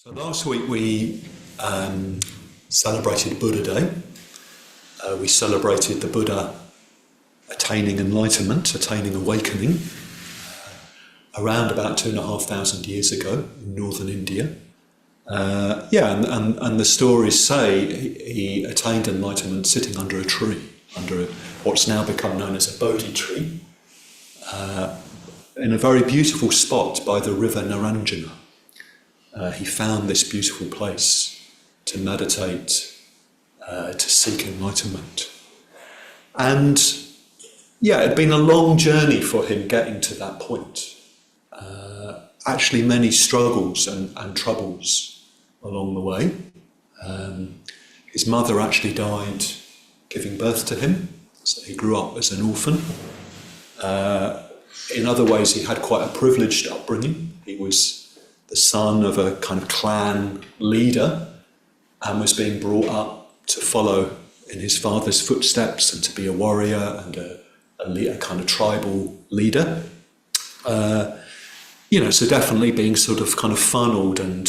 So last week we celebrated Buddha Day. We celebrated the Buddha attaining enlightenment, attaining awakening, around about 2,500 years ago in northern India. And the stories say he attained enlightenment sitting under a tree, under what's now become known as a Bodhi tree, in a very beautiful spot by the river Naranjana. He found this beautiful place to meditate, to seek enlightenment. And it had been a long journey for him getting to that point. Actually many struggles and troubles along the way. His mother actually died giving birth to him, so he grew up as an orphan. In other ways he had quite a privileged upbringing. He was the son of a kind of clan leader and was being brought up to follow in his father's footsteps and to be a warrior and a kind of tribal leader. So definitely being sort of kind of funneled and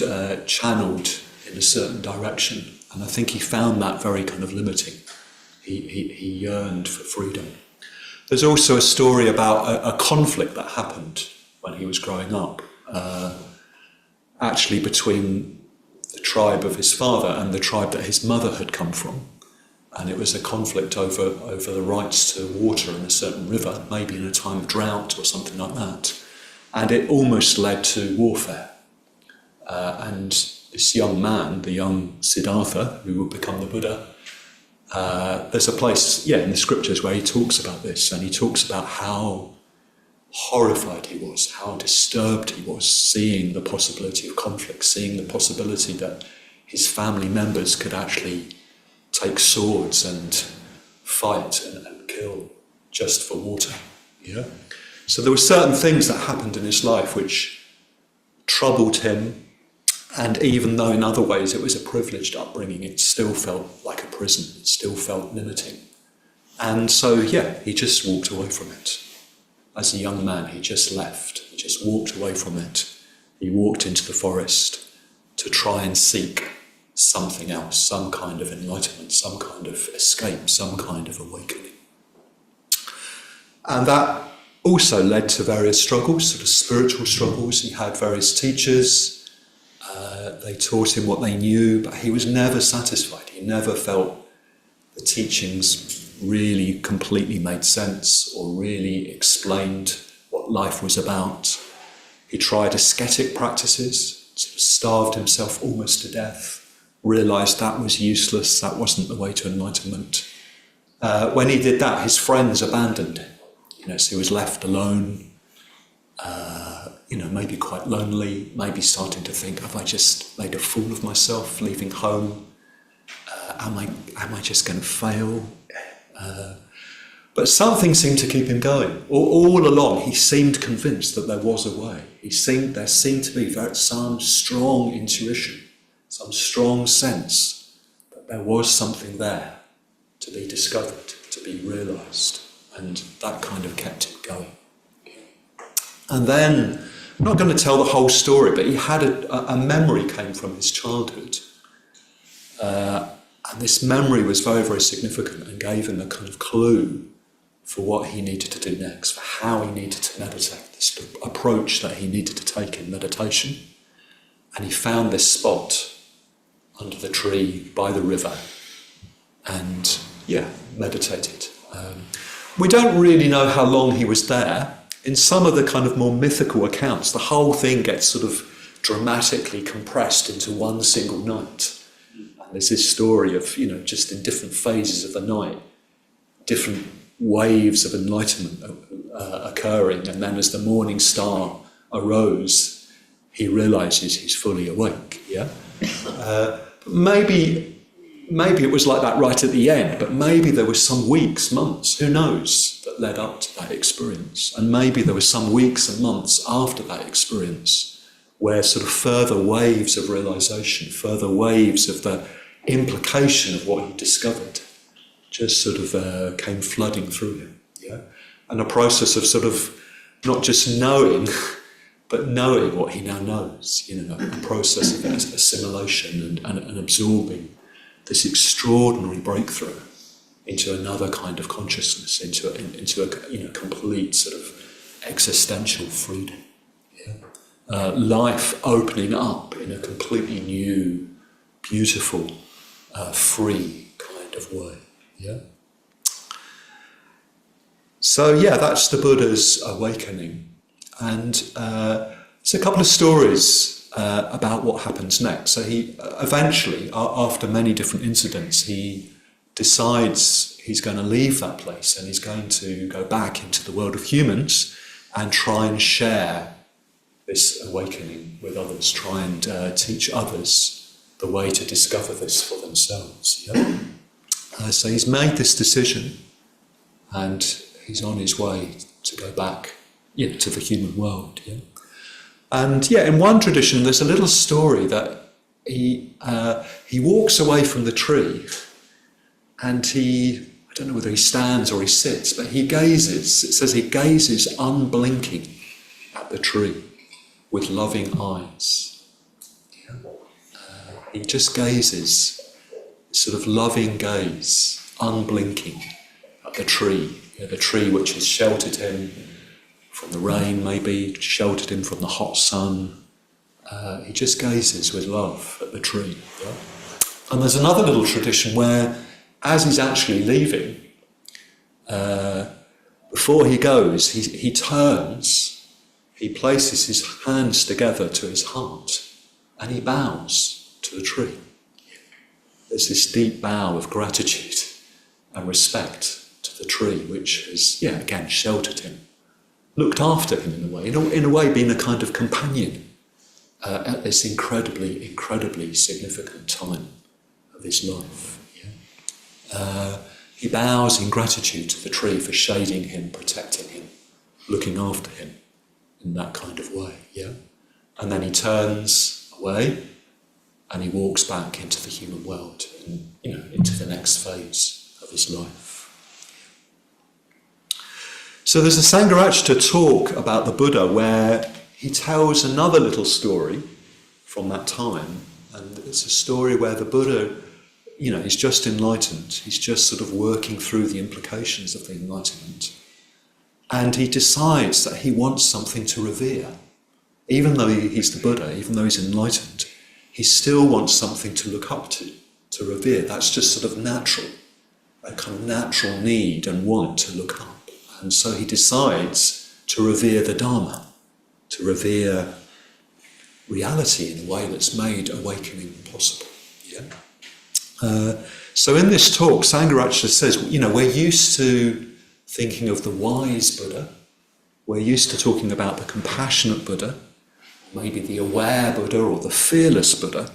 channeled in a certain direction. And I think he found that very kind of limiting. He yearned for freedom. There's also a story about a conflict that happened when he was growing up, actually between the tribe of his father and the tribe that his mother had come from. And it was a conflict over the rights to water in a certain river, maybe in a time of drought or something like that. And it almost led to warfare. And this young man, the young Siddhartha, who would become the Buddha, there's a place, in the scriptures where he talks about this, and he talks about how horrified he was, how disturbed he was, seeing the possibility of conflict, seeing the possibility that his family members could actually take swords and fight and kill just for water. So there were certain things that happened in his life which troubled him, and even though in other ways it was a privileged upbringing, it still felt like a prison, it still felt limiting. And so, he just walked away from it. As a young man, he just left, he just walked away from it. He walked into the forest to try and seek something else, some kind of enlightenment, some kind of escape, some kind of awakening. And that also led to various struggles, sort of spiritual struggles. He had various teachers. They taught him what they knew, but he was never satisfied. He never felt the teachings really completely made sense or really explained what life was about. He tried ascetic practices, sort of starved himself almost to death, realised that was useless, that wasn't the way to enlightenment. When he did that, his friends abandoned him. So he was left alone, maybe quite lonely, maybe starting to think, have I just made a fool of myself leaving home? Am I just going to fail? But something seemed to keep him going. All along, he seemed convinced that there was a way. There seemed to be some strong intuition, some strong sense that there was something there to be discovered, to be realised. And that kind of kept him going. And then, I'm not going to tell the whole story, but he had a memory came from his childhood. And this memory was very, very significant and gave him a kind of clue for what he needed to do next, for how he needed to meditate, this approach that he needed to take in meditation. And he found this spot under the tree by the river and, meditated. We don't really know how long he was there. In some of the kind of more mythical accounts, the whole thing gets sort of dramatically compressed into one single night. And there's this story of, just in different phases of the night, different waves of enlightenment occurring. And then as the morning star arose, he realises he's fully awake, Maybe it was like that right at the end, but maybe there were some weeks, months, who knows, that led up to that experience. And maybe there were some weeks and months after that experience where sort of further waves of realisation, further waves of the implication of what he discovered just sort of came flooding through him. And a process of sort of not just knowing, but knowing what he now knows, a process of assimilation and absorbing this extraordinary breakthrough into another kind of consciousness, into a complete sort of existential freedom. Yeah? Life opening up in a completely new, beautiful, free kind of way. Yeah. So that's the Buddha's awakening, and there's a couple of stories about what happens next. So he eventually, after many different incidents, he decides he's going to leave that place and he's going to go back into the world of humans and try and share this awakening with others, try and teach others the way to discover this for themselves. Yeah? So he's made this decision and he's on his way to go back to the human world. Yeah? And in one tradition there's a little story that he walks away from the tree and I don't know whether he stands or he sits, but he gazes, it says he gazes unblinking at the tree with loving eyes. Yeah? He just gazes, sort of loving gaze, unblinking at the tree. The tree which has sheltered him from the rain, maybe sheltered him from the hot sun. He just gazes with love at the tree. Yeah? And there's another little tradition where, as he's actually leaving, before he goes, he turns, he places his hands together to his heart, and he bows to the tree. There's this deep bow of gratitude and respect to the tree, which has, again, sheltered him, looked after him in a way being a kind of companion at this incredibly, incredibly significant time of his life. Yeah? He bows in gratitude to the tree for shading him, protecting him, looking after him in that kind of way. Yeah? And then he turns away and he walks back into the human world and into the next phase of his life. So there's a Sangharakshita talk about the Buddha where he tells another little story from that time, and it's a story where the Buddha, he's just enlightened, he's just sort of working through the implications of the enlightenment, and he decides that he wants something to revere. Even though he's the Buddha, even though he's enlightened, he still wants something to look up to revere. That's just sort of natural, a kind of natural need and want to look up. And so he decides to revere the Dharma, to revere reality in a way that's made awakening possible. Yeah? So in this talk, Sangharakshita says, we're used to thinking of the wise Buddha, we're used to talking about the compassionate Buddha, maybe the aware Buddha or the fearless Buddha.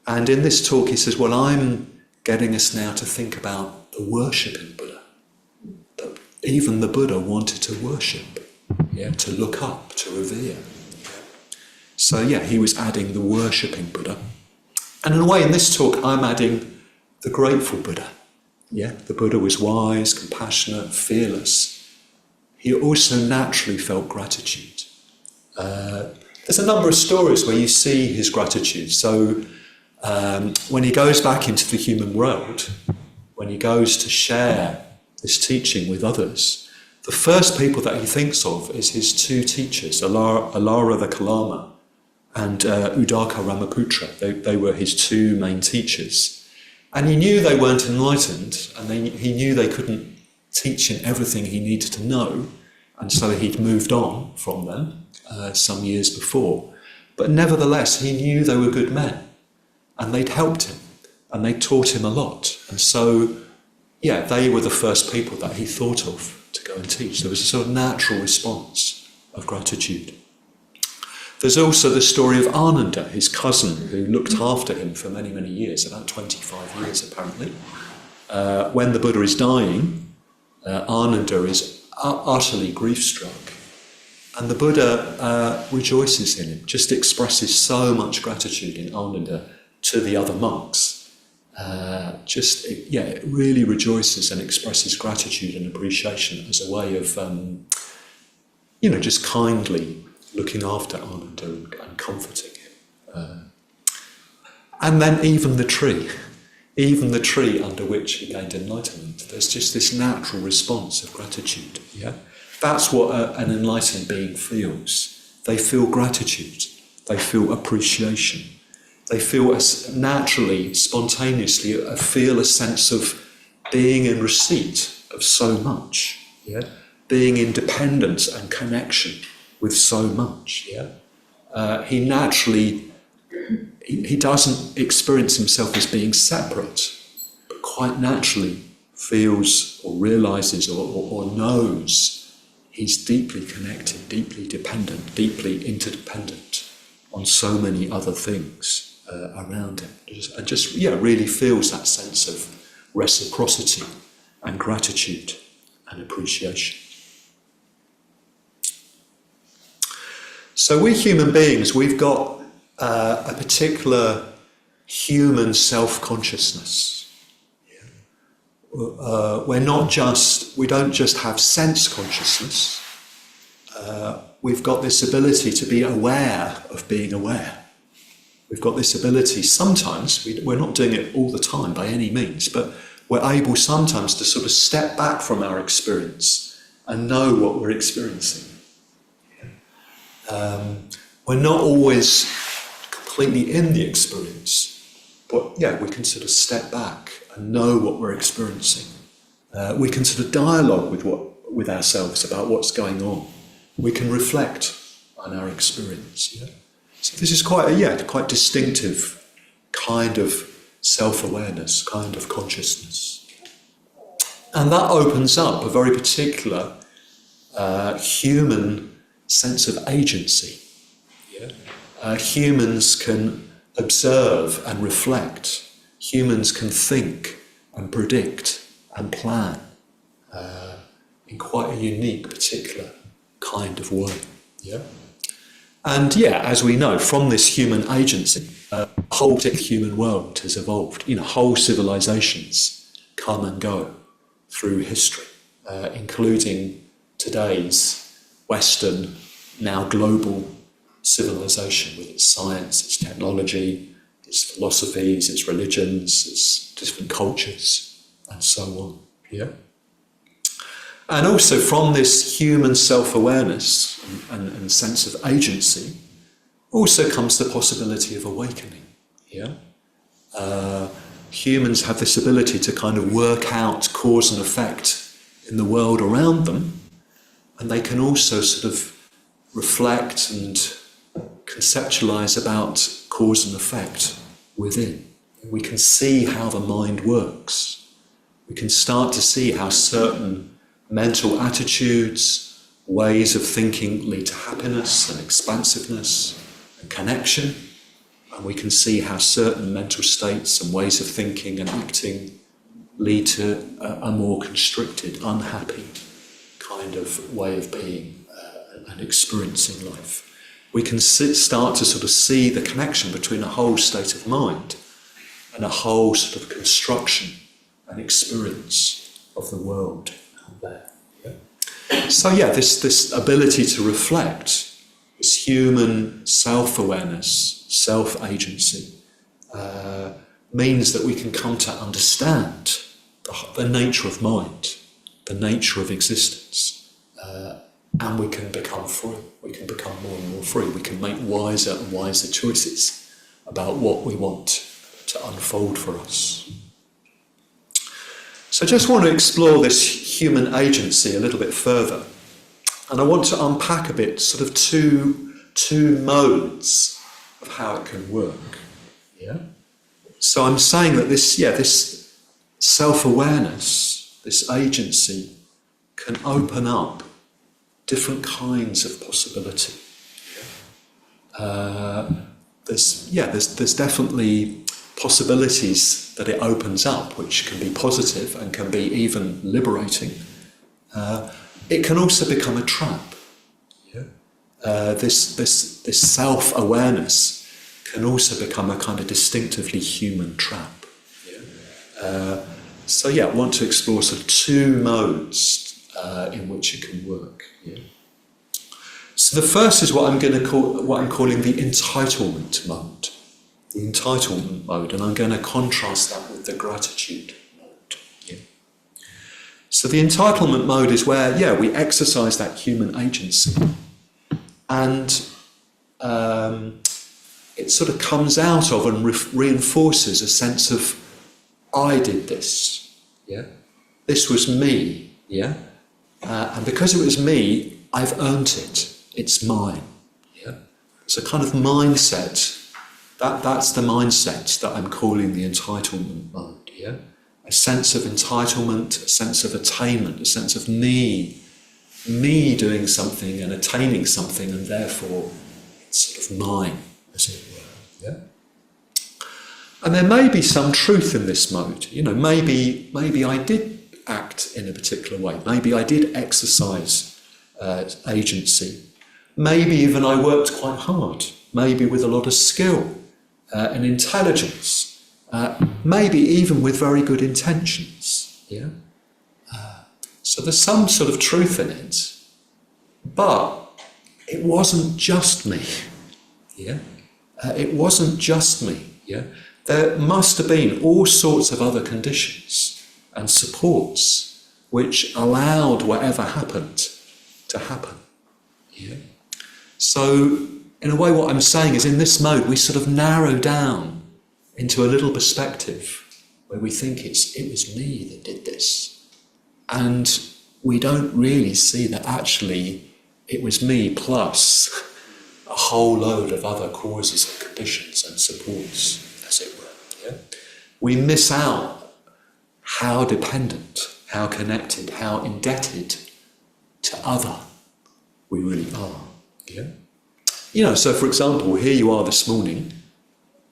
And in this talk he says, I'm getting us now to think about the worshipping Buddha. That even the Buddha wanted to worship, to look up, to revere. So he was adding the worshipping Buddha. And in a way in this talk I'm adding the grateful Buddha. The Buddha was wise, compassionate, fearless. He also naturally felt gratitude. There's a number of stories where you see his gratitude. So when he goes back into the human world, when he goes to share this teaching with others, the first people that he thinks of is his two teachers, Alara the Kalama and Udaka Ramaputra. They were his two main teachers. And he knew they weren't enlightened, and he knew they couldn't teach him everything he needed to know, and so he'd moved on from them some years before. But nevertheless, he knew they were good men, and they'd helped him, and they taught him a lot. And so, they were the first people that he thought of to go and teach. There was a sort of natural response of gratitude. There's also the story of Ananda, his cousin, who looked after him for many, many years, about 25 years apparently. When the Buddha is dying, Ananda is utterly grief-struck. And the Buddha rejoices in him, just expresses so much gratitude in Ananda to the other monks. It really rejoices and expresses gratitude and appreciation as a way of, just kindly looking after Ananda and comforting him. And then even the tree under which he gained enlightenment, there's just this natural response of gratitude. Yeah, that's what an enlightened being feels. They feel gratitude. They feel appreciation. They feel naturally, spontaneously, feel a sense of being in receipt of so much. Yeah, being in dependence and connection with so much. Yeah, he naturally. He doesn't experience himself as being separate, but quite naturally feels or realises or knows he's deeply connected, deeply dependent, deeply interdependent on so many other things around him. And just really feels that sense of reciprocity and gratitude and appreciation. So we human beings, we've got a particular human self-consciousness. We don't just have sense consciousness. We've got this ability to be aware of being aware. We've got this ability sometimes, we're not doing it all the time by any means, but we're able sometimes to sort of step back from our experience and know what we're experiencing. We're not always completely in the experience, but we can sort of step back and know what we're experiencing. We can sort of dialogue with ourselves about what's going on. We can reflect on our experience. Yeah? So this is quite quite distinctive kind of self-awareness, kind of consciousness, and that opens up a very particular human sense of agency. Humans can observe and reflect. Humans can think and predict and plan in quite a unique, particular kind of way. Yeah. And as we know, from this human agency, a whole particular human world has evolved. Whole civilizations come and go through history, including today's Western, now global civilization with its science, its technology, its philosophies, its religions, its different cultures, and so on. Yeah. And also from this human self-awareness and sense of agency, also comes the possibility of awakening. Yeah. Humans have this ability to kind of work out cause and effect in the world around them, and they can also sort of reflect and conceptualize about cause and effect within. We can see how the mind works. We can start to see how certain mental attitudes, ways of thinking lead to happiness and expansiveness and connection. And we can see how certain mental states and ways of thinking and acting lead to a more constricted, unhappy kind of way of being and experiencing life. We can start to sort of see the connection between a whole state of mind and a whole sort of construction and experience of the world out there. Yeah? So this ability to reflect, this human self-awareness, self-agency, means that we can come to understand the nature of mind, the nature of existence, and we can become free. We can become more and more free. We can make wiser and wiser choices about what we want to unfold for us. So I just want to explore this human agency a little bit further. And I want to unpack a bit sort of two modes of how it can work. Yeah. So I'm saying that this self-awareness, this agency, can open up different kinds of possibility. There's definitely possibilities that it opens up, which can be positive and can be even liberating. It can also become a trap. This self-awareness can also become a kind of distinctively human trap. I want to explore sort of two modes in which it can work. Yeah. So the first is what I'm calling the entitlement mode. The entitlement mode, and I'm going to contrast that with the gratitude mode. Yeah. So the entitlement mode is where, we exercise that human agency, and it sort of comes out of and reinforces a sense of, I did this, this was me, and because it was me, I've earned it, it's mine. It's a kind of mindset. That's the mindset that I'm calling the entitlement mode, A sense of entitlement, a sense of attainment, a sense of me doing something and attaining something, and therefore it's sort of mine, as it were, And there may be some truth in this mode. Maybe I did act in a particular way. Maybe I did exercise agency. Maybe even I worked quite hard, maybe with a lot of skill and intelligence, maybe even with very good intentions. So there's some sort of truth in it, but it wasn't just me. It wasn't just me. There must have been all sorts of other conditions and supports which allowed whatever happened to happen. So, in a way, what I'm saying is, in this mode, we sort of narrow down into a little perspective where we think it was me that did this. And we don't really see that actually it was me plus a whole load of other causes and conditions and supports, as it were. We miss out how dependent, how connected, how indebted to other we really are. So for example, here you are this morning,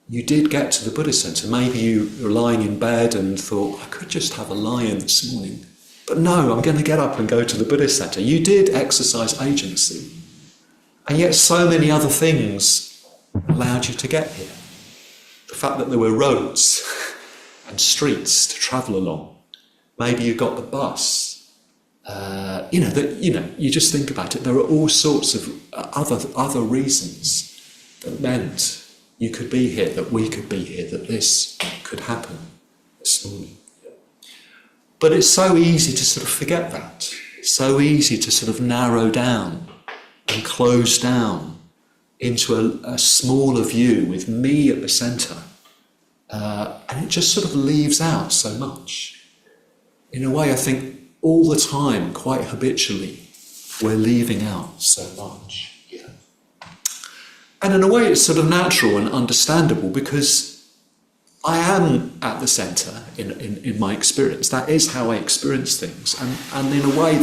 you did get to the Buddhist centre. Maybe you were lying in bed and thought, I could just have a lie-in this morning. But no, I'm going to get up and go to the Buddhist centre. You did exercise agency. And yet so many other things allowed you to get here. The fact that there were roads and streets to travel along. Maybe you got the bus. You just think about it. There are all sorts of other reasons that meant you could be here, that we could be here, that this could happen this morning. But it's so easy to sort of forget that. It's so easy to sort of narrow down and close down into a smaller view with me at the centre. And it just sort of leaves out so much. In a way, I think all the time, quite habitually, we're leaving out so much. And in a way, it's sort of natural and understandable because I am at the centre in my experience. That is how I experience things. And in a way,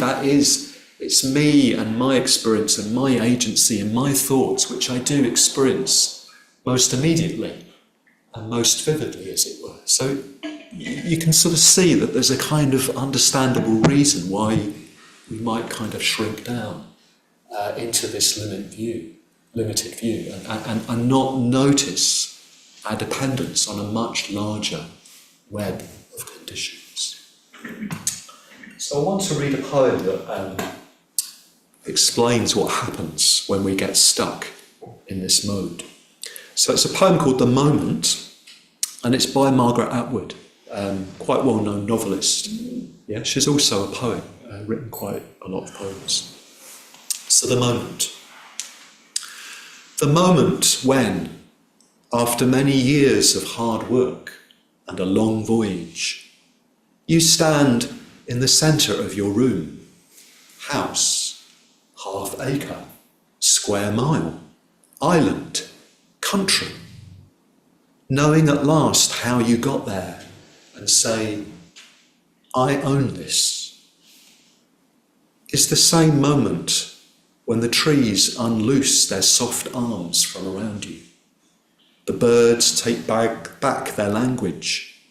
it's me and my experience and my agency and my thoughts, which I do experience most immediately and most vividly, as it were. So you can sort of see that there's a kind of understandable reason why we might kind of shrink down into this limited view and not notice our dependence on a much larger web of conditions. So I want to read a poem that explains what happens when we get stuck in this mode. So it's a poem called The Moment, and it's by Margaret Atwood, quite well-known novelist. She's also a poet, written quite a lot of poems. So The Moment. The moment when, after many years of hard work and a long voyage, you stand in the centre of your room, house, half acre, square mile, island, country, knowing at last how you got there and say, I own this. It's the same moment when the trees unloose their soft arms from around you. The birds take back their language.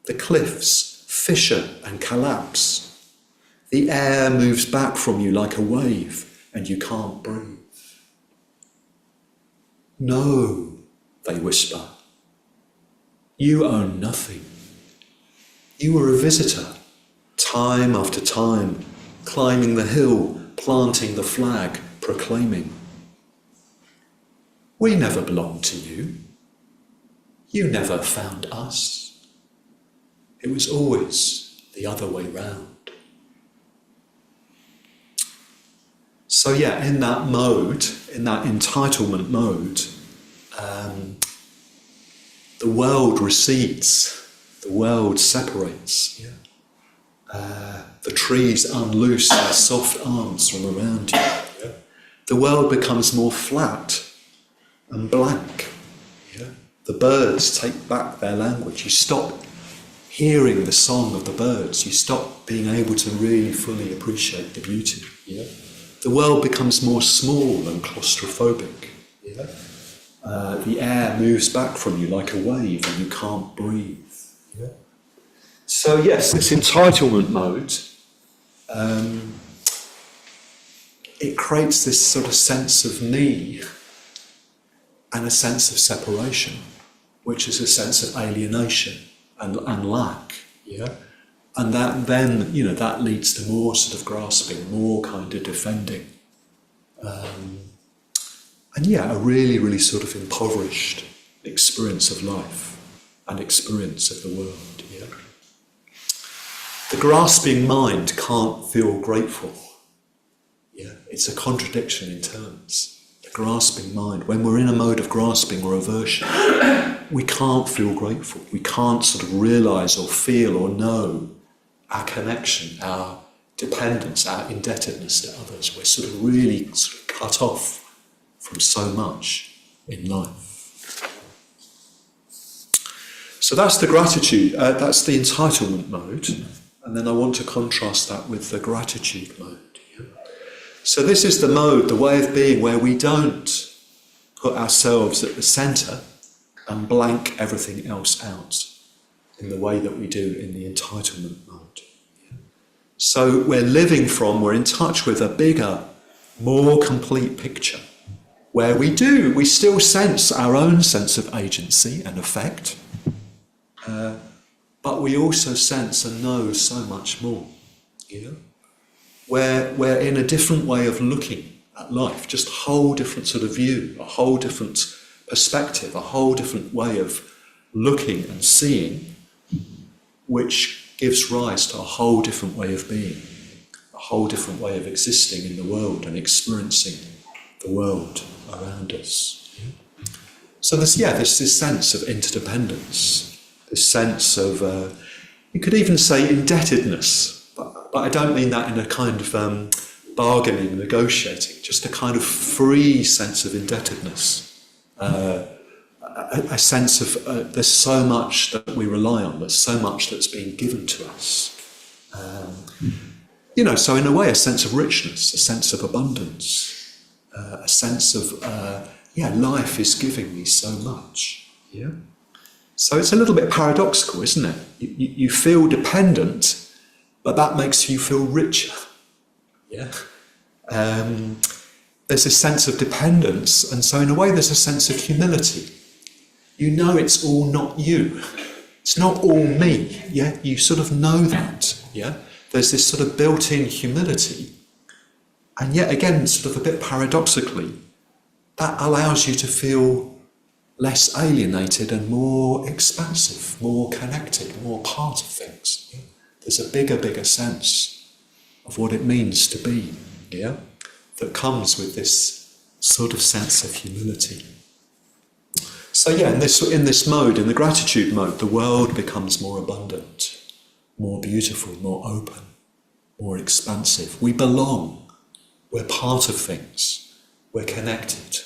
The cliffs fissure and collapse. The air moves back from you like a wave and you can't breathe. No, they whisper. You own nothing. You were a visitor, time after time, climbing the hill, planting the flag, proclaiming, We never belonged to you. You never found us. It was always the other way round. So yeah, in that mode, in that entitlement mode, the world recedes, the world separates. Yeah. The trees unloose their soft arms from around you. Yeah. The world becomes more flat and blank. Yeah. The birds take back their language. You stop hearing the song of the birds. You stop being able to really fully appreciate the beauty. Yeah. The world becomes more small and claustrophobic. Yeah. The air moves back from you like a wave and you can't breathe. Yeah. So yes, this entitlement mode, it creates this sort of sense of me and a sense of separation, which is a sense of alienation and lack. Yeah. And that then, that leads to more sort of grasping, more kind of defending. And yeah, a really, really sort of impoverished experience of life and experience of the world. Yeah. The grasping mind can't feel grateful. Yeah. It's a contradiction in terms. The grasping mind, when we're in a mode of grasping or aversion, we can't feel grateful. We can't sort of realise or feel or know our connection, our dependence, our indebtedness to others. We're sort of really sort of cut off from so much in life. So that's the gratitude, that's the entitlement mode, and then I want to contrast that with the gratitude mode. Yeah? So this is the mode, the way of being where we don't put ourselves at the centre and blank everything else out in the way that we do in the entitlement mode. Yeah? So we're in touch with a bigger, more complete picture, where we still sense our own sense of agency and effect, but we also sense and know so much more. You know? We're in a different way of looking at life, just a whole different sort of view, a whole different perspective, a whole different way of looking and seeing, which gives rise to a whole different way of being, a whole different way of existing in the world and experiencing the world around us. So there's this sense of interdependence, this sense of, you could even say indebtedness, but I don't mean that in a kind of bargaining, negotiating, just a kind of free sense of indebtedness, a sense of there's so much that we rely on, there's so much that's being given to us. So in a way, a sense of richness, a sense of abundance, a sense of, life is giving me so much. Yeah. So it's a little bit paradoxical, isn't it? You feel dependent, but that makes you feel richer. Yeah. There's a sense of dependence, and so in a way there's a sense of humility. You know it's all not you. It's not all me. Yeah. You sort of know that. Yeah. There's this sort of built-in humility. And yet again, sort of a bit paradoxically, that allows you to feel less alienated and more expansive, more connected, more part of things. Yeah? There's a bigger sense of what it means to be, yeah, that comes with this sort of sense of humility. So yeah, in this mode, in the gratitude mode, the world becomes more abundant, more beautiful, more open, more expansive. We belong. We're part of things. We're connected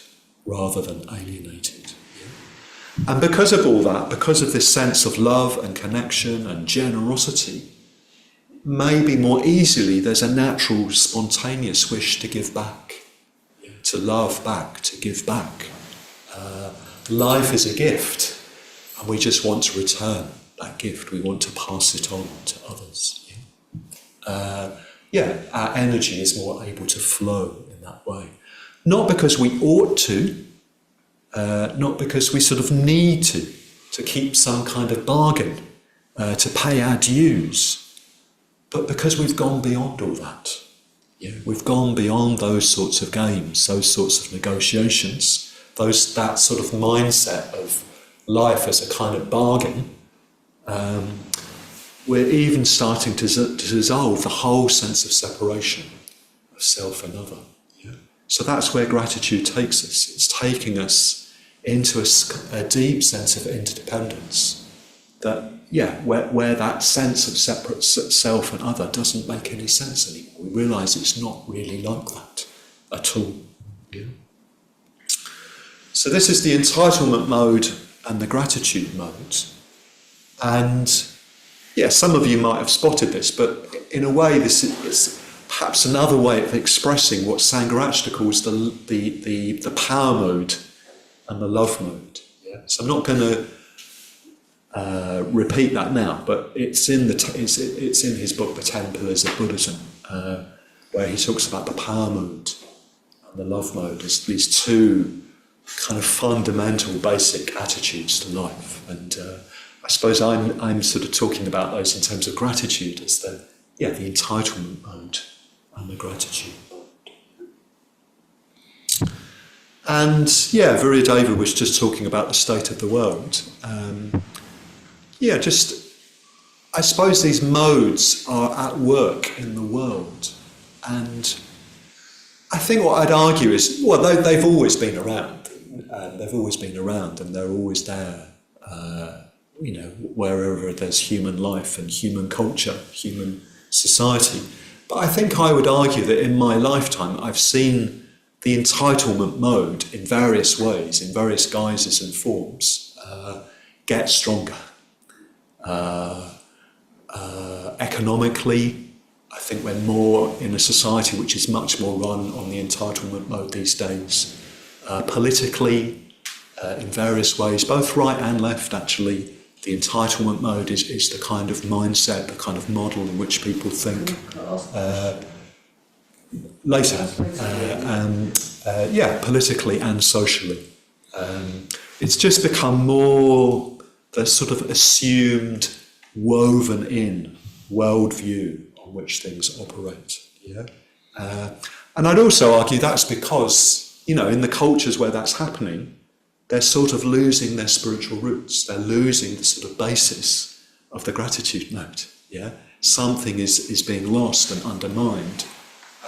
rather than alienated. Yeah? And because of all that, because of this sense of love and connection and generosity, maybe more easily there's a natural, spontaneous wish to give back, to love back, to give back. Life is a gift, and we just want to return that gift. We want to pass it on to others. Our energy is more able to flow in that way. Not because we ought to, not because we sort of need to keep some kind of bargain, to pay our dues, but because we've gone beyond all that. Yeah? We've gone beyond those sorts of games, those sorts of negotiations, that sort of mindset of life as a kind of bargain, we're even starting to dissolve the whole sense of separation of self and other. Yeah? So that's where gratitude takes us. It's taking us into a deep sense of interdependence. That, where that sense of separate self and other doesn't make any sense anymore. We realise it's not really like that at all. Yeah? So this is the entitlement mode and the gratitude mode. And some of you might have spotted this, but in a way this is perhaps another way of expressing what Sangharakshita calls the power mode and the love mode. Yeah? So I'm not going to repeat that now, but it's in his book, The 10 Pillars of Buddhism, where he talks about the power mode and the love mode as these two kind of fundamental, basic attitudes to life. And I suppose I'm sort of talking about those in terms of gratitude as the entitlement mode and the gratitude mode. And Vajragupta was just talking about the state of the world. I suppose these modes are at work in the world. And I think what I'd argue is, they've always been around. They've always been around and they're always there, wherever there's human life and human culture, human society. But I think I would argue that in my lifetime I've seen the entitlement mode in various ways, in various guises and forms, get stronger. Economically, I think we're more in a society which is much more run on the entitlement mode these days. Politically, in various ways, both right and left actually, the entitlement mode is the kind of mindset, the kind of model in which people think later, politically and socially. It's just become more the sort of assumed, woven in worldview on which things operate. Yeah, and I'd also argue that's because, in the cultures where that's happening, they're sort of losing their spiritual roots. They're losing the sort of basis of the gratitude mode. Yeah, something is being lost and undermined,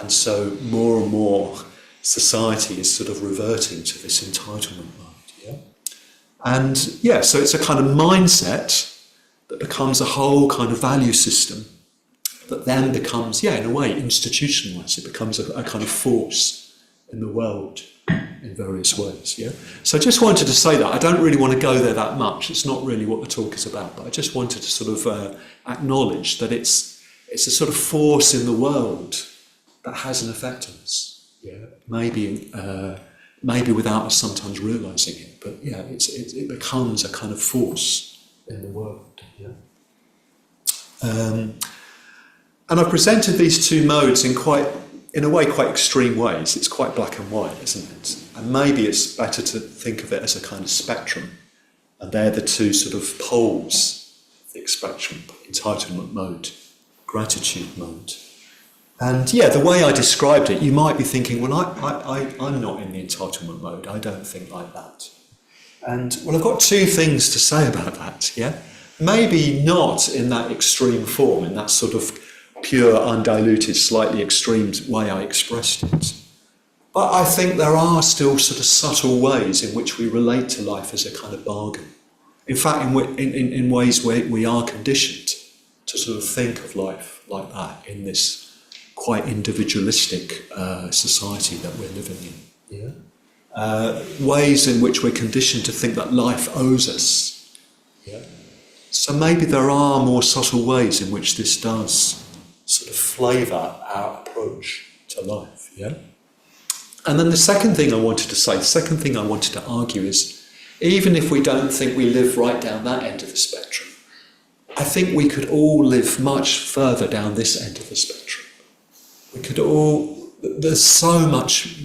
and so more and more society is sort of reverting to this entitlement mode. Yeah, and so it's a kind of mindset that becomes a whole kind of value system that then becomes, in a way, institutionalised. It becomes a kind of force in the world in various ways. Yeah. So I just wanted to say that. I don't really want to go there that much. It's not really what the talk is about, but I just wanted to sort of acknowledge that it's a sort of force in the world that has an effect on us. Yeah. Maybe without us sometimes realising it, but it becomes a kind of force in the world. Yeah. And I've presented these two modes in a way, quite extreme ways. It's quite black and white, isn't it? And maybe it's better to think of it as a kind of spectrum. And they're the two sort of poles of the spectrum: entitlement mode, gratitude mode. And the way I described it, you might be thinking, well, I'm not in the entitlement mode. I don't think like that. And I've got two things to say about that. Yeah, maybe not in that extreme form, in that sort of pure, undiluted, slightly extreme way I expressed it. But I think there are still sort of subtle ways in which we relate to life as a kind of bargain. In fact, in ways where we are conditioned to sort of think of life like that in this quite individualistic society that we're living in. Yeah. Ways in which we're conditioned to think that life owes us. Yeah. So maybe there are more subtle ways in which this does sort of flavour our approach to life. Yeah. And then the second thing I wanted to argue is, even if we don't think we live right down that end of the spectrum, I think we could all live much further down this end of the spectrum. There's so much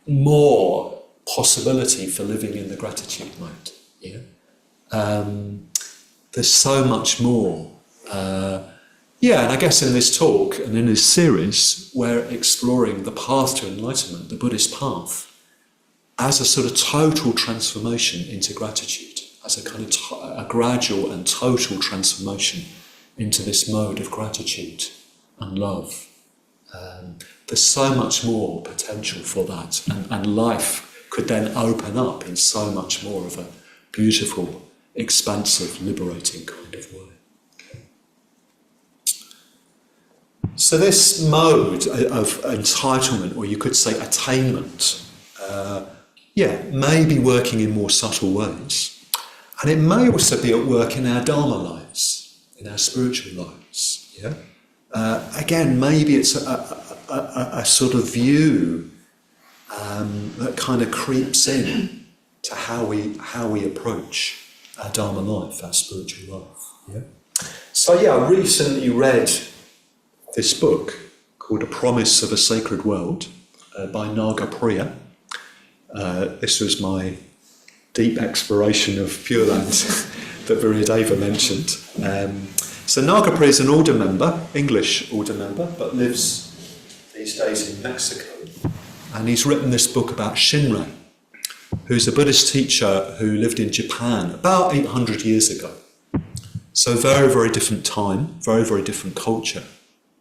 more possibility for living in the gratitude mode. Yeah. There's so much more. And I guess in this talk and in this series, we're exploring the path to enlightenment, the Buddhist path. as a sort of total transformation into gratitude, as a kind of a gradual and total transformation into this mode of gratitude and love. There's so much more potential for that, and life could then open up in so much more of a beautiful, expansive, liberating kind of way. So this mode of entitlement, or you could say attainment, may be working in more subtle ways. And it may also be at work in our Dharma lives, in our spiritual lives. Yeah. Again, maybe it's a sort of view that kind of creeps in to how we approach our Dharma life, our spiritual life. Yeah. So I recently read this book called A Promise of a Sacred World by Nagapriya. This was my deep exploration of Pure Land that Vajragupta mentioned. So Nagapriya is an order member, English order member, but lives these days in Mexico. And he's written this book about Shinran, who's a Buddhist teacher who lived in Japan about 800 years ago. So very, very different time, very, very different culture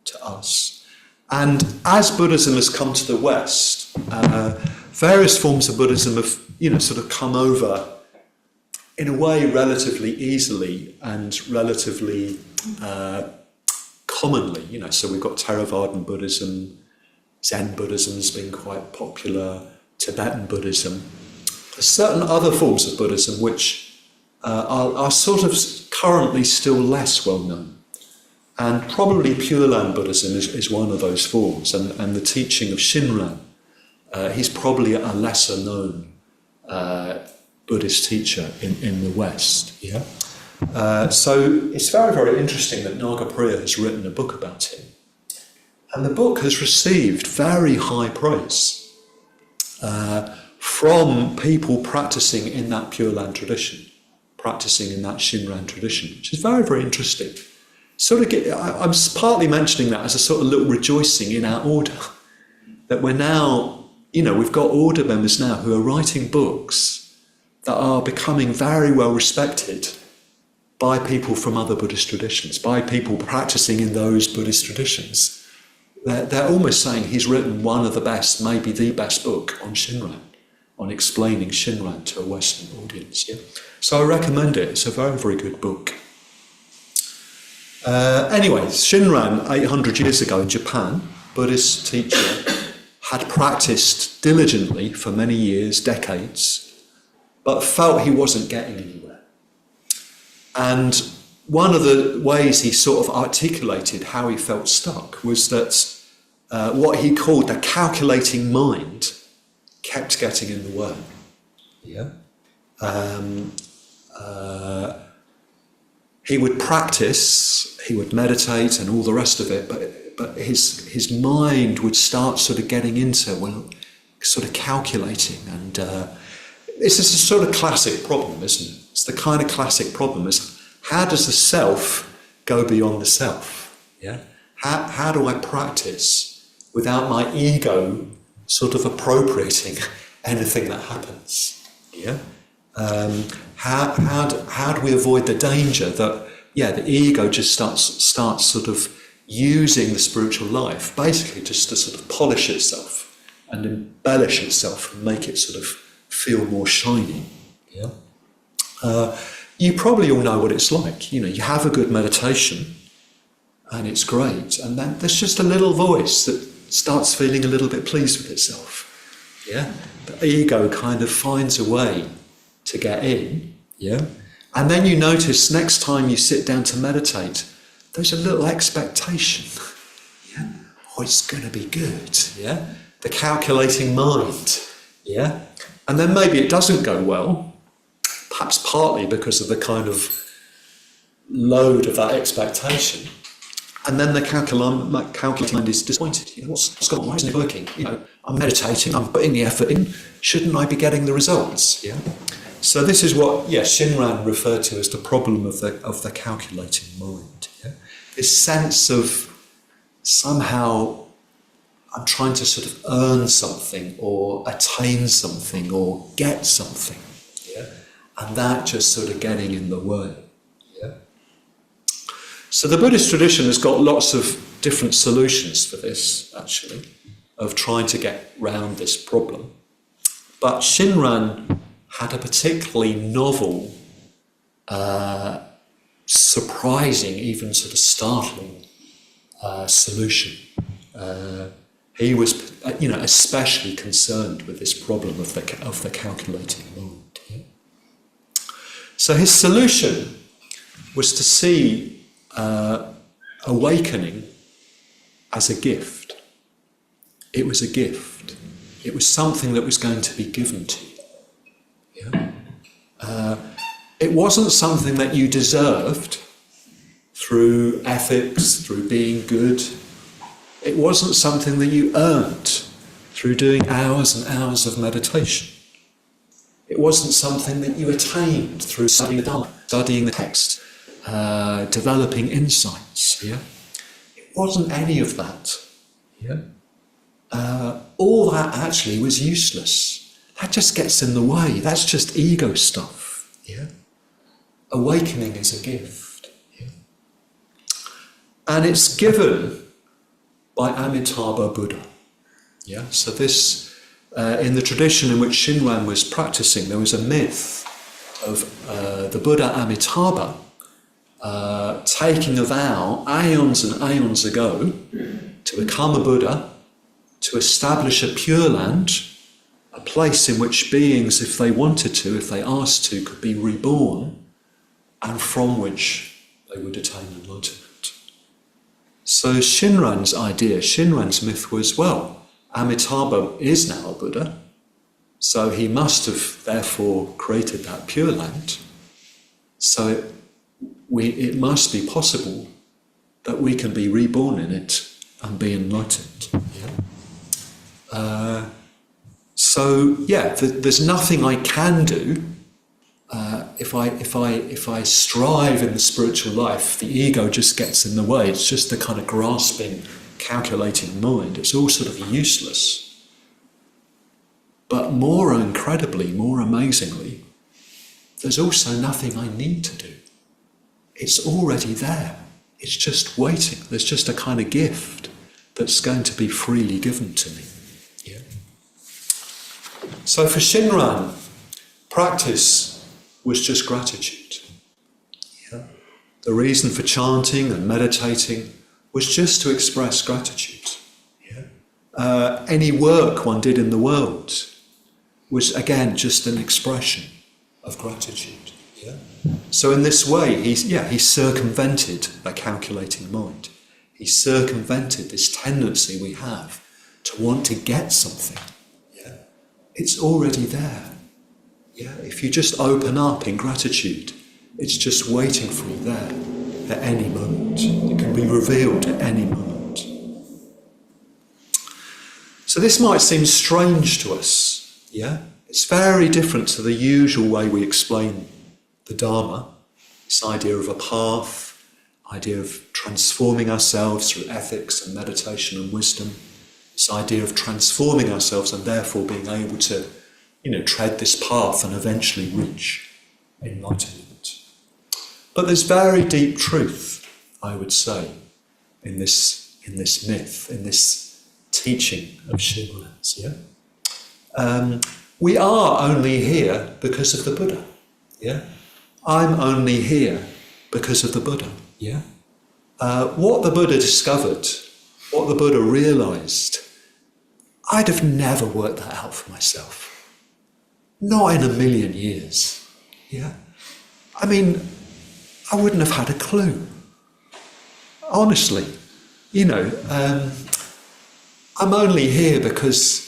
to us. And as Buddhism has come to the West, various forms of Buddhism have, sort of come over in a way relatively easily and relatively commonly. So we've got Theravadan Buddhism, Zen Buddhism has been quite popular, Tibetan Buddhism. There's certain other forms of Buddhism which are sort of currently still less well known. And probably Pure Land Buddhism is one of those forms, and the teaching of Shinran, he's probably a lesser known Buddhist teacher in the West. Yeah. So it's very, very interesting that Nagapriya has written a book about him. And the book has received very high praise from people practicing in that Pure Land tradition, practicing in that Shinran tradition, which is very, very interesting. I'm partly mentioning that as a sort of little rejoicing in our order, that we're now, we've got order members now who are writing books that are becoming very well respected by people from other Buddhist traditions, by people practicing in those Buddhist traditions. They're almost saying he's written one of the best, maybe the best book on Shinran, on explaining Shinran to a Western audience. Yeah? So I recommend it. It's a very, very good book. Anyway, Shinran, 800 years ago in Japan, Buddhist teacher, had practiced diligently for many years, decades, but felt he wasn't getting anywhere. And one of the ways he sort of articulated how he felt stuck was that what he called the calculating mind kept getting in the way. Yeah. He would practice, he would meditate and all the rest of it, but his mind would start sort of getting into, sort of calculating. And this is a sort of classic problem, isn't it? It's the kind of classic problem is, how does the self go beyond the self? Yeah. How do I practice without my ego sort of appropriating anything that happens? Yeah. How do we avoid the danger that the ego just starts sort of using the spiritual life basically just to sort of polish itself and embellish itself and make it sort of feel more shiny? Yeah. You probably all know what it's like. You have a good meditation and it's great, and then there's just a little voice that starts feeling a little bit pleased with itself. Yeah. The ego kind of finds a way to get in. Yeah. And then you notice next time you sit down to meditate, there's a little expectation. Yeah. Oh, it's going to be good. Yeah. The calculating mind. Yeah. And then maybe it doesn't go well, perhaps partly because of the kind of load of that expectation. And then the calculating mind is disappointed. What's gone on? Why isn't it working? I'm meditating, I'm putting the effort in. Shouldn't I be getting the results? Yeah. So this is what Shinran referred to as the problem of the calculating mind. Yeah? This sense of somehow I'm trying to sort of earn something or attain something or get something. Yeah? And that just sort of getting in the way. Yeah? So the Buddhist tradition has got lots of different solutions for this, actually, of trying to get round this problem. But Shinran had a particularly novel, surprising, even sort of startling solution. He was, especially concerned with this problem of the calculating mind. Yeah? So his solution was to see awakening as a gift. It was a gift. It was something that was going to be given to you. Yeah? It wasn't something that you deserved through ethics, through being good. It wasn't something that you earned through doing hours and hours of meditation. It wasn't something that you attained through studying the Dharma, studying the text, developing insights. Yeah? It wasn't any of that. Yeah? All that actually was useless. That just gets in the way. That's just ego stuff. Yeah? Awakening is a gift. Yeah? And it's given by Amitabha Buddha. Yeah? So this, in the tradition in which Shinran was practicing, there was a myth of the Buddha Amitabha taking a vow aeons and aeons ago to become a Buddha, to establish a Pure Land, a place in which beings, if they wanted to, if they asked to, could be reborn, and from which they would attain enlightenment. So Shinran's idea, Shinran's myth was, well, Amitabha is now a Buddha, so he must have therefore created that Pure Land. So it must be possible that we can be reborn in it and be enlightened. Yeah? There's nothing I can do. If I strive in the spiritual life, the ego just gets in the way. It's just the kind of grasping, calculating mind. It's all sort of useless. But more incredibly, more amazingly, there's also nothing I need to do. It's already there. It's just waiting. There's just a kind of gift that's going to be freely given to me. Yeah? So for Shinran, practice was just gratitude. Yeah? The reason for chanting and meditating was just to express gratitude. Yeah? Any work one did in the world was, again, just an expression of gratitude. Yeah? So in this way, he circumvented the calculating mind. He circumvented this tendency we have to want to get something. Yeah? It's already there. Yeah? If you just open up in gratitude, it's just waiting for you there at any moment. It can be revealed at any moment. So this might seem strange to us. Yeah? It's very different to the usual way we explain the Dharma, this idea of a path, idea of transforming ourselves through ethics and meditation and wisdom, this idea of transforming ourselves and therefore being able to, tread this path and eventually reach enlightenment. But there's very deep truth, I would say, in this myth, in this teaching of Shinran's. Yeah? We are only here because of the Buddha. Yeah? I'm only here because of the Buddha. Yeah? What the Buddha discovered, what the Buddha realised, I'd have never worked that out for myself. Not in a million years. Yeah? I mean, I wouldn't have had a clue. Honestly. I'm only here because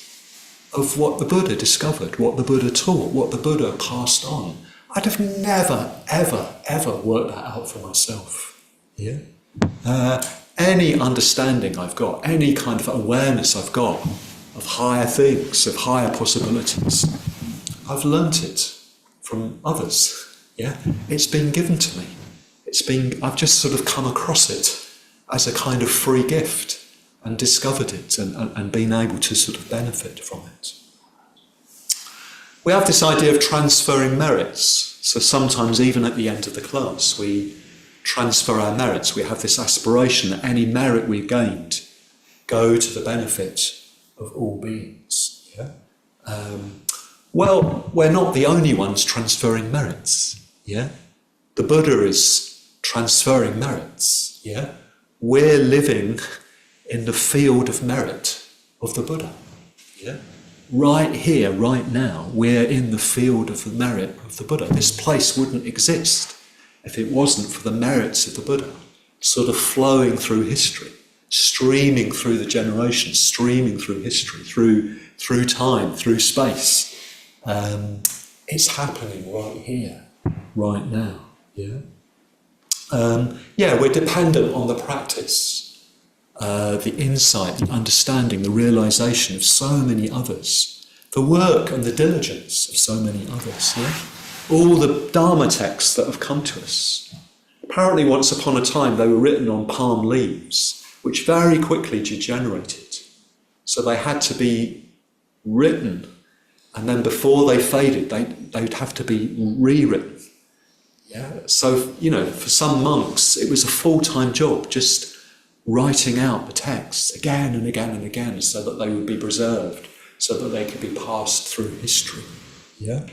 of what the Buddha discovered, what the Buddha taught, what the Buddha passed on. I'd have never, ever, ever worked that out for myself. Yeah? Any understanding I've got, any kind of awareness I've got of higher things, of higher possibilities, I've learnt it from others. Yeah? It's been given to me. I've just sort of come across it as a kind of free gift. and discovered it and been able to sort of benefit from it. We have this idea of transferring merits. So sometimes even at the end of the class we transfer our merits. We have this aspiration that any merit we've gained go to the benefit of all beings. Yeah? Well, we're not the only ones transferring merits. Yeah? The Buddha is transferring merits. Yeah? We're living in the field of merit of the Buddha. Yeah? Right here, right now, we're in the field of the merit of the Buddha. This place wouldn't exist if it wasn't for the merits of the Buddha, sort of flowing through history, streaming through the generations, streaming through history, through time, through space. It's happening right here, right now. Yeah. We're dependent on the practice. The insight, the understanding, the realisation of so many others, the work and the diligence of so many others, yeah? All the Dharma texts that have come to us. Apparently once upon a time they were written on palm leaves, which very quickly degenerated. So they had to be written, and then before they faded, they'd have to be rewritten. Yeah? So, for some monks, it was a full-time job, just writing out the texts again and again and again so that they would be preserved, so that they could be passed through history. Yeah?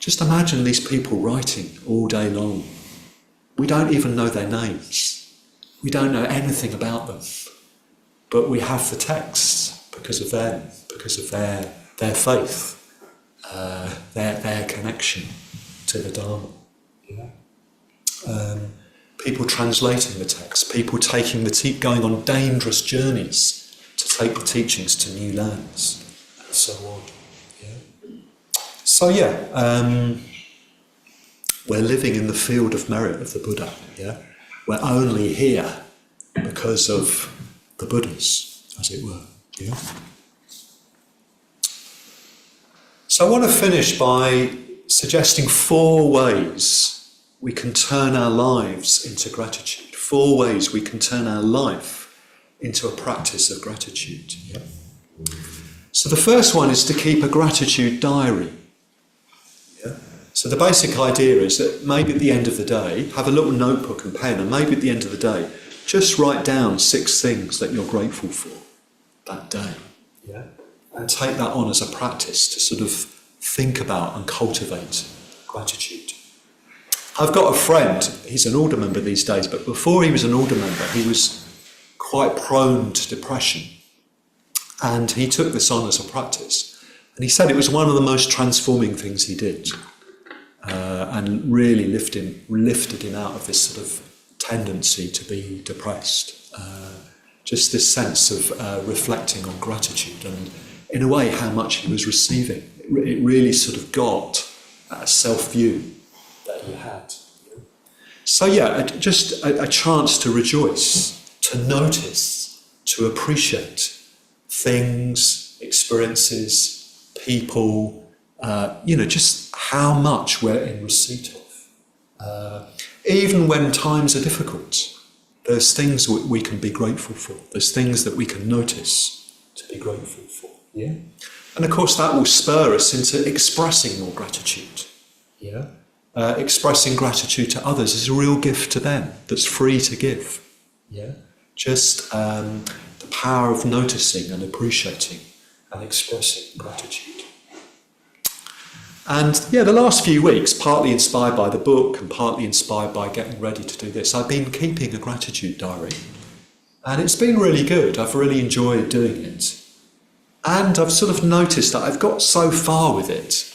Just imagine these people writing all day long. We don't even know their names. We don't know anything about them. But we have the texts because of them, because of their faith, their connection to the Dharma. Yeah? People translating the text, people taking going on dangerous journeys to take the teachings to new lands, and so on. Yeah? So we're living in the field of merit of the Buddha. Yeah? We're only here because of the Buddhas, as it were. Yeah? So I want to finish by suggesting 4 ways we can turn our lives into gratitude. 4 ways we can turn our life into a practice of gratitude. Yeah? So the first one is to keep a gratitude diary. Yeah? So the basic idea is that maybe at the end of the day, have a little notebook and pen, and maybe at the end of the day, just write down 6 things that you're grateful for that day. Yeah? And take that on as a practice to sort of think about and cultivate gratitude. I've got a friend, he's an order member these days, but before he was an order member, he was quite prone to depression. And he took this on as a practice. And he said it was one of the most transforming things he did. And really lifted him out of this sort of tendency to be depressed. Just this sense of reflecting on gratitude and, in a way, how much he was receiving. It really sort of got a self-view that he had. So just a chance to rejoice, to notice, to appreciate things, experiences, people, just how much we're in receipt of. Even when times are difficult, there's things we can be grateful for. There's things that we can notice to be grateful for. Yeah? And of course that will spur us into expressing more gratitude. Yeah? Expressing gratitude to others is a real gift to them that's free to give. Yeah? Just the power of noticing and appreciating and expressing gratitude. And the last few weeks, partly inspired by the book and partly inspired by getting ready to do this, I've been keeping a gratitude diary. And it's been really good. I've really enjoyed doing it. And I've sort of noticed that I've got so far with it,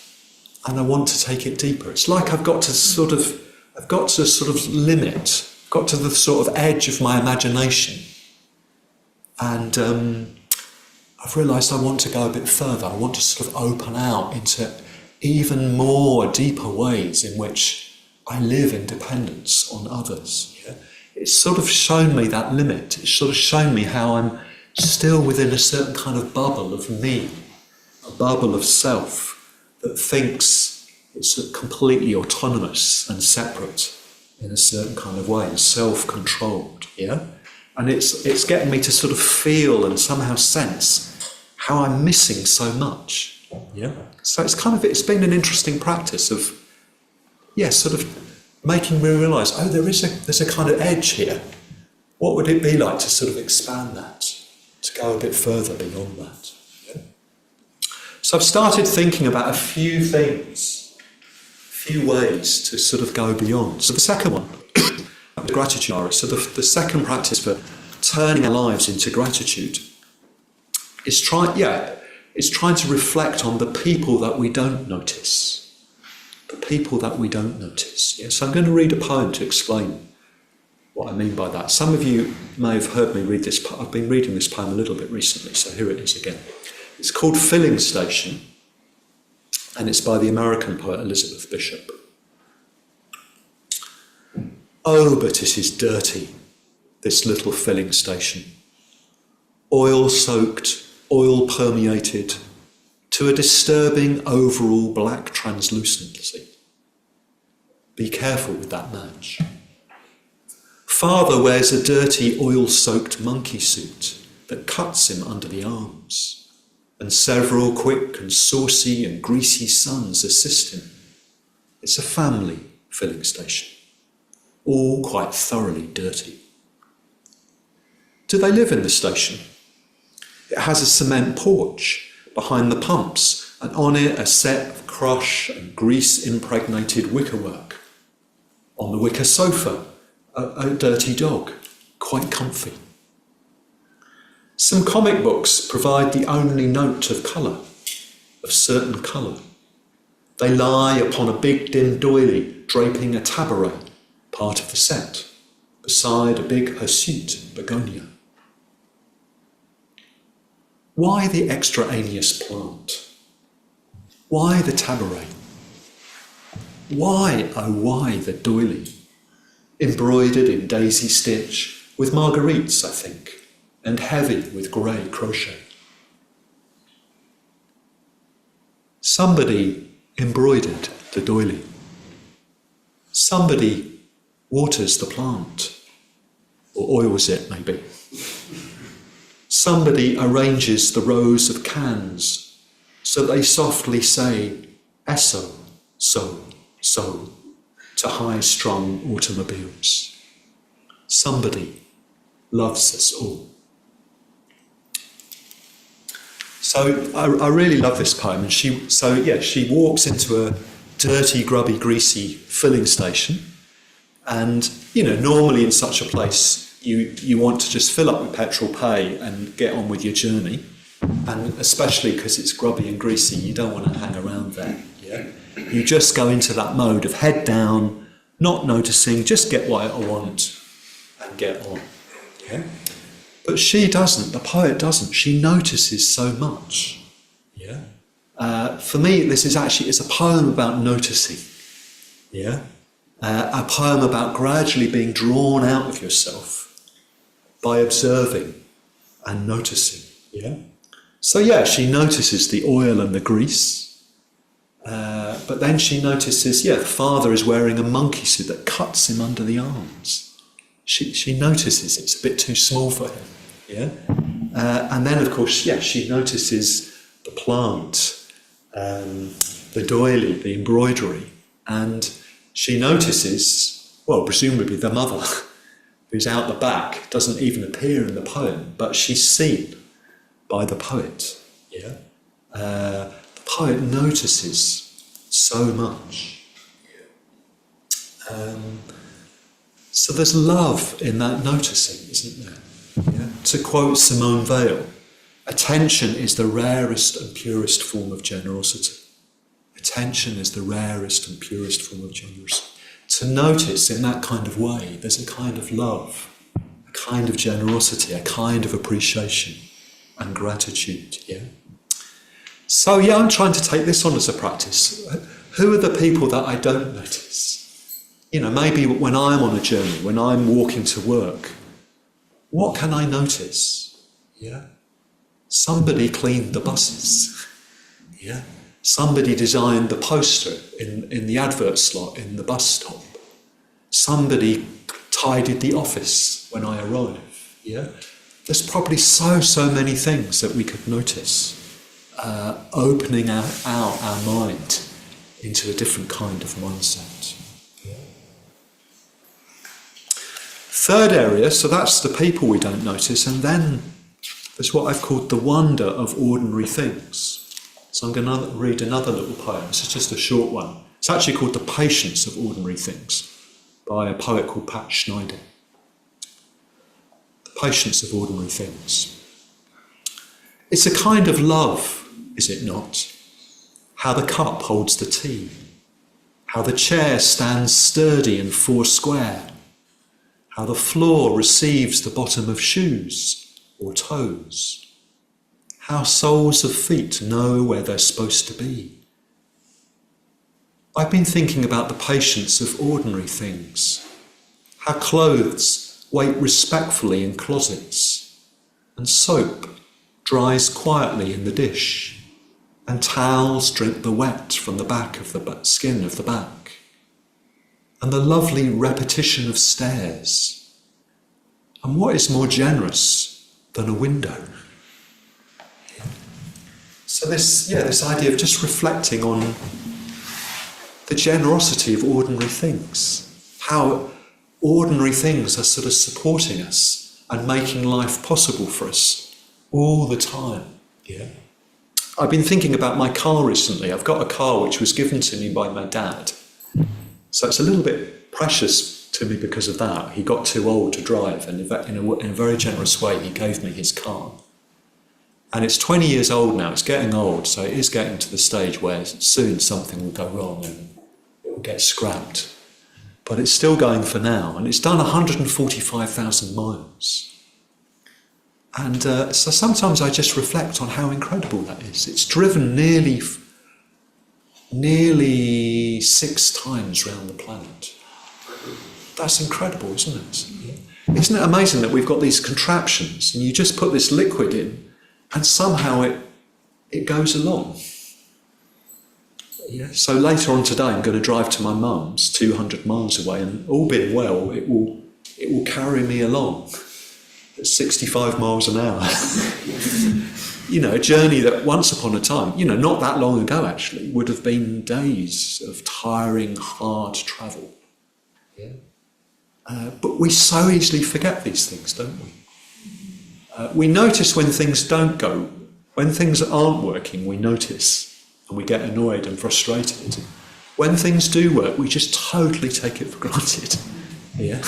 and I want to take it deeper. It's like I've got to sort of limit, got to the sort of edge of my imagination. And I've realised I want to go a bit further. I want to sort of open out into even more deeper ways in which I live in dependence on others. Yeah? It's sort of shown me that limit. It's sort of shown me how I'm still within a certain kind of bubble of me, a bubble of self that thinks it's completely autonomous and separate in a certain kind of way, self-controlled, yeah? And it's getting me to sort of feel and somehow sense how I'm missing so much. Yeah. So it's been an interesting practice of, sort of making me realise, there's a kind of edge here. What would it be like to sort of expand that, to go a bit further beyond that? Yeah? So I've started thinking about a few things, a few ways to sort of go beyond. So the second one, gratitude. So the second practice for turning our lives into gratitude is trying to reflect on the people that we don't notice. The people that we don't notice. Yeah? So I'm going to read a poem to explain what I mean by that. Some of you may have heard me read this. I've been reading this poem a little bit recently, so here it is again. It's called Filling Station, and it's by the American poet Elizabeth Bishop. Oh, but it is dirty, this little filling station. Oil-soaked, oil-permeated, to a disturbing overall black translucency. Be careful with that match. Father wears a dirty, oil-soaked monkey suit that cuts him under the arms, and several quick and saucy and greasy sons assist him. It's a family filling station, all quite thoroughly dirty. Do they live in the station? It has a cement porch behind the pumps, and on it a set of crush and grease-impregnated wickerwork. On the wicker sofa, a dirty dog, quite comfy. Some comic books provide the only note of colour, of certain colour. They lie upon a big dim doily draping a tabaret, part of the set, beside a big hirsute begonia. Why the extraneous plant? Why the tabaret? Why, oh why the doily? Embroidered in daisy stitch, with marguerites, I think, and heavy with grey crochet. Somebody embroidered the doily. Somebody waters the plant, or oils it maybe. Somebody arranges the rows of cans so they softly say eso, so, to high-strung automobiles. Somebody loves us all. So I really love this poem, and she walks into a dirty, grubby, greasy filling station, and normally in such a place you want to just fill up with petrol, pay, and get on with your journey, and especially because it's grubby and greasy, you don't want to hang around there. Yeah, you just go into that mode of head down, not noticing, just get what I want and get on. Yeah. But she doesn't, the poet doesn't. She notices so much. Yeah. For me, it's a poem about noticing. Yeah. A poem about gradually being drawn out of yourself by observing and noticing. Yeah. So she notices the oil and the grease. But then she notices, the father is wearing a monkey suit that cuts him under the arms. She notices it's a bit too small for him. Yeah, and then of course, she notices the plant, the doily, the embroidery, and she notices, presumably the mother, who's out the back, doesn't even appear in the poem, but she's seen by the poet. Yeah, the poet notices so much. So there's love in that noticing, isn't there? Yeah. To quote Simone Weil, attention is the rarest and purest form of generosity. Attention is the rarest and purest form of generosity. To notice in that kind of way, there's a kind of love, a kind of generosity, a kind of appreciation and gratitude. Yeah. So I'm trying to take this on as a practice. Who are the people that I don't notice? Maybe when I'm on a journey, when I'm walking to work, what can I notice? Yeah. Somebody cleaned the buses. Yeah. Somebody designed the poster in the advert slot in the bus stop. Somebody tidied the office when I arrive. Yeah, there's probably so many things that we could notice, opening out our mind into a different kind of mindset. Yeah. Third area, so that's the people we don't notice, and then there's what I've called the wonder of ordinary things. So I'm going to read another little poem. This is just a short one. It's actually called The Patience of Ordinary Things by a poet called Pat Schneider. The Patience of Ordinary Things. It's a kind of love, is it not? How the cup holds the tea. How the chair stands sturdy and foursquare. How the floor receives the bottom of shoes or toes. How soles of feet know where they're supposed to be. I've been thinking about the patience of ordinary things. How clothes wait respectfully in closets, and soap dries quietly in the dish, and towels drink the wet from the back of the skin of the back, and the lovely repetition of stairs. And what is more generous than a window? So this idea of just reflecting on the generosity of ordinary things, how ordinary things are sort of supporting us and making life possible for us all the time. Yeah. I've been thinking about my car recently. I've got a car which was given to me by my dad. So it's a little bit precious to me because of that. He got too old to drive, and in a very generous way he gave me his car. And it's 20 years old now, it's getting old, so it is getting to the stage where soon something will go wrong and it will get scrapped. But it's still going for now, and it's done 145,000 miles. And so sometimes I just reflect on how incredible that is. It's driven nearly 6 times round the planet. That's incredible, isn't it? Yeah. Isn't it amazing that we've got these contraptions, and you just put this liquid in, and somehow it goes along. Yeah. So later on today I'm going to drive to my mum's 200 miles away, and all being well, it will carry me along at 65 miles an hour. A journey that once upon a time, not that long ago actually, would have been days of tiring, hard travel. Yeah. But we so easily forget these things, don't we? We notice when things don't go, when things aren't working, we notice and we get annoyed and frustrated. When things do work, we just totally take it for granted. Yeah,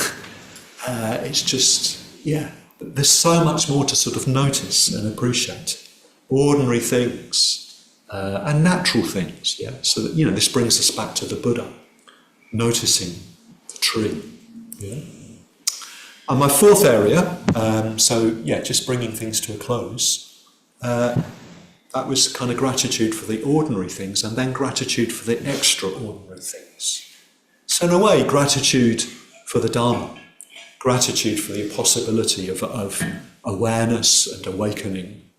it's just, there's so much more to sort of notice and appreciate. Ordinary things and natural things, so that, this brings us back to the Buddha, noticing the tree. Yeah. And my fourth area, just bringing things to a close, that was kind of gratitude for the ordinary things, and then gratitude for the extraordinary things. So in a way, gratitude for the Dharma, gratitude for the possibility of awareness and awakening.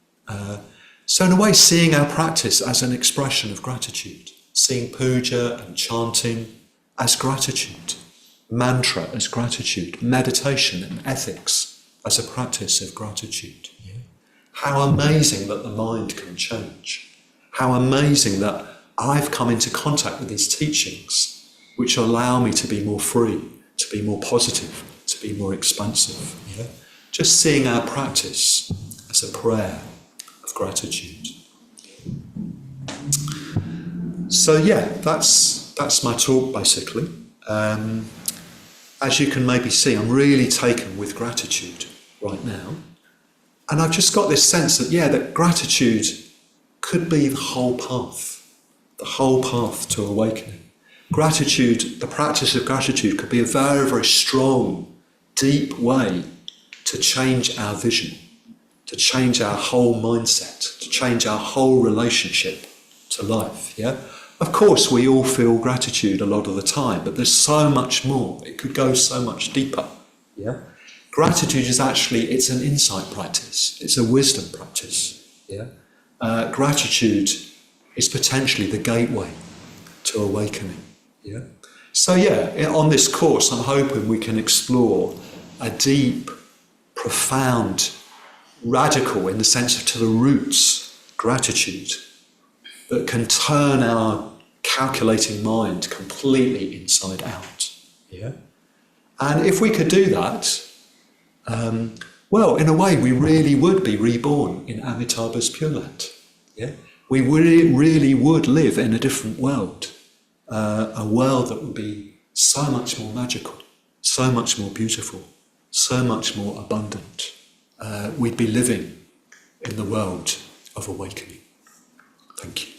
So in a way, seeing our practice as an expression of gratitude, seeing puja and chanting as gratitude, mantra as gratitude, meditation and ethics as a practice of gratitude. Yeah. How amazing that the mind can change. How amazing that I've come into contact with these teachings which allow me to be more free, to be more positive, to be more expansive. Yeah. Just seeing our practice as a prayer of gratitude. So that's my talk basically. As you can maybe see, I'm really taken with gratitude right now. And I've just got this sense that gratitude could be the whole path to awakening. Gratitude, the practice of gratitude could be a very, very strong, deep way to change our vision, to change our whole mindset, to change our whole relationship to life, yeah? Of course, we all feel gratitude a lot of the time, but there's so much more. It could go so much deeper. Yeah. Gratitude is it's an insight practice. It's a wisdom practice. Yeah. Gratitude is potentially the gateway to awakening. Yeah. So on this course, I'm hoping we can explore a deep profound, radical in the sense of to the roots, gratitude, that can turn our calculating mind completely inside out. Yeah? And if we could do that, well, in a way, we really would be reborn in Amitabha's Pure Land. Yeah? We really would live in a different world, a world that would be so much more magical, so much more beautiful, so much more abundant. We'd be living in the world of awakening. Thank you.